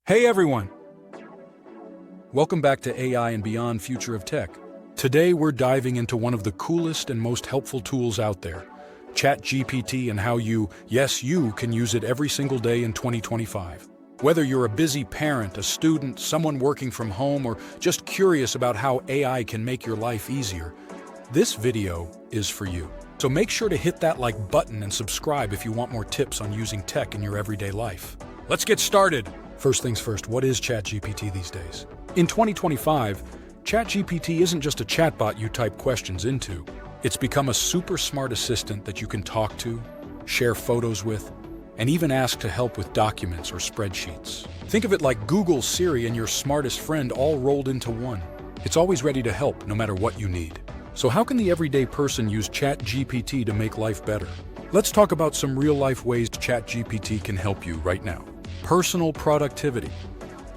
Hey everyone! Welcome back to AI and Beyond Future of Tech. Today we're diving into one of the coolest and most helpful tools out there, ChatGPT, and how you can use it every single day in 2025. Whether you're a busy parent, a student, someone working from home, or just curious about how AI can make your life easier, this video is for you. So make sure to hit that like button and subscribe if you want more tips on using tech in your everyday life. Let's get started! First things first, what is ChatGPT these days? In 2025, ChatGPT isn't just a chatbot you type questions into. It's become a super smart assistant that you can talk to, share photos with, and even ask to help with documents or spreadsheets. Think of it like Google, Siri, and your smartest friend all rolled into one. It's always ready to help, no matter what you need. So how can the everyday person use ChatGPT to make life better? Let's talk about some real-life ways ChatGPT can help you right now. Personal productivity.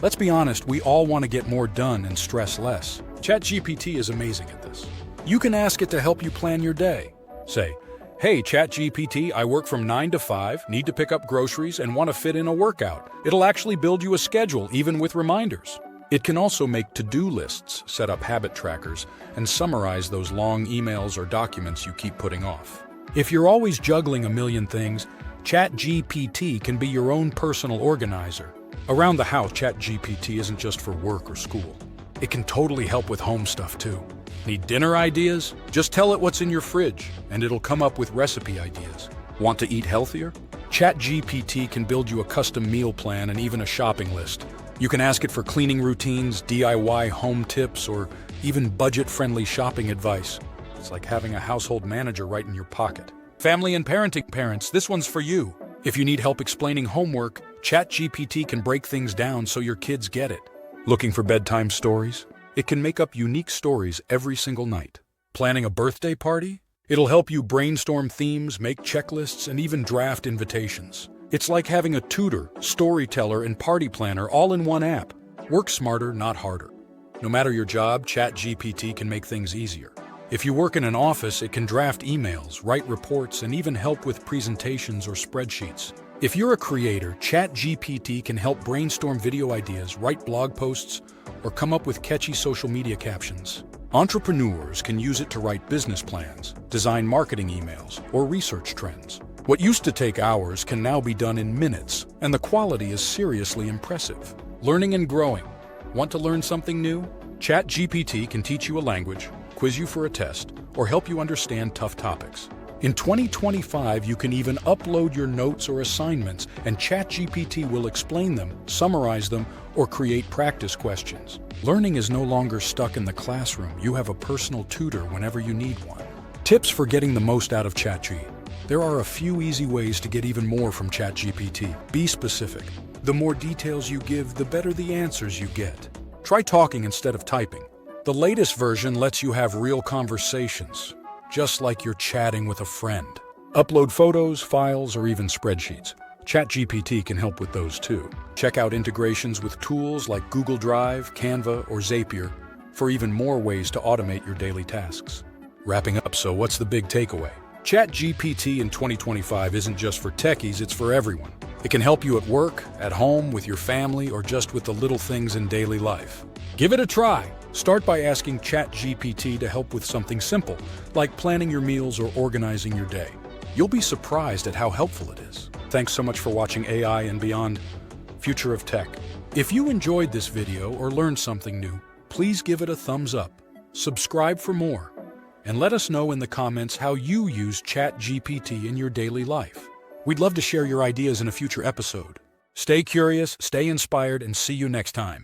Let's be honest, we all want to get more done and stress less. ChatGPT is amazing at this. You can ask it to help you plan your day. Say, "Hey ChatGPT, I work from 9 to 5, need to pick up groceries, and want to fit in a workout." It'll actually build you a schedule, even with reminders. It can also make to-do lists, set up habit trackers, and summarize those long emails or documents you keep putting off. If you're always juggling a million things, ChatGPT can be your own personal organizer. Around the house, ChatGPT isn't just for work or school. It can totally help with home stuff too. Need dinner ideas? Just tell it what's in your fridge, and it'll come up with recipe ideas. Want to eat healthier? ChatGPT can build you a custom meal plan and even a shopping list. You can ask it for cleaning routines, DIY home tips, or even budget-friendly shopping advice. It's like having a household manager right in your pocket. Family and parenting parents, this one's for you. If you need help explaining homework, ChatGPT can break things down so your kids get it. Looking for bedtime stories? It can make up unique stories every single night. Planning a birthday party? It'll help you brainstorm themes, make checklists, and even draft invitations. It's like having a tutor, storyteller, and party planner all in one app. Work smarter, not harder. No matter your job, ChatGPT can make things easier. If you work in an office, it can draft emails, write reports, and even help with presentations or spreadsheets. If you're a creator, ChatGPT can help brainstorm video ideas, write blog posts, or come up with catchy social media captions. Entrepreneurs can use it to write business plans, design marketing emails, or research trends. What used to take hours can now be done in minutes, and the quality is seriously impressive. Learning and growing. Want to learn something new? ChatGPT can teach you a language, quiz you for a test, or help you understand tough topics. In 2025, you can even upload your notes or assignments, and ChatGPT will explain them, summarize them, or create practice questions. Learning is no longer stuck in the classroom. You have a personal tutor whenever you need one. Tips for getting the most out of ChatGPT. There are a few easy ways to get even more from ChatGPT. Be specific. The more details you give, the better the answers you get. Try talking instead of typing. The latest version lets you have real conversations, just like you're chatting with a friend. Upload photos, files, or even spreadsheets. ChatGPT can help with those too. Check out integrations with tools like Google Drive, Canva, or Zapier for even more ways to automate your daily tasks. Wrapping up, so what's the big takeaway? ChatGPT in 2025 isn't just for techies, it's for everyone. It can help you at work, at home, with your family, or just with the little things in daily life. Give it a try. Start by asking ChatGPT to help with something simple, like planning your meals or organizing your day. You'll be surprised at how helpful it is. Thanks so much for watching AI and Beyond Future of Tech. If you enjoyed this video or learned something new, please give it a thumbs up, subscribe for more, and let us know in the comments how you use ChatGPT in your daily life. We'd love to share your ideas in a future episode. Stay curious, stay inspired, and see you next time.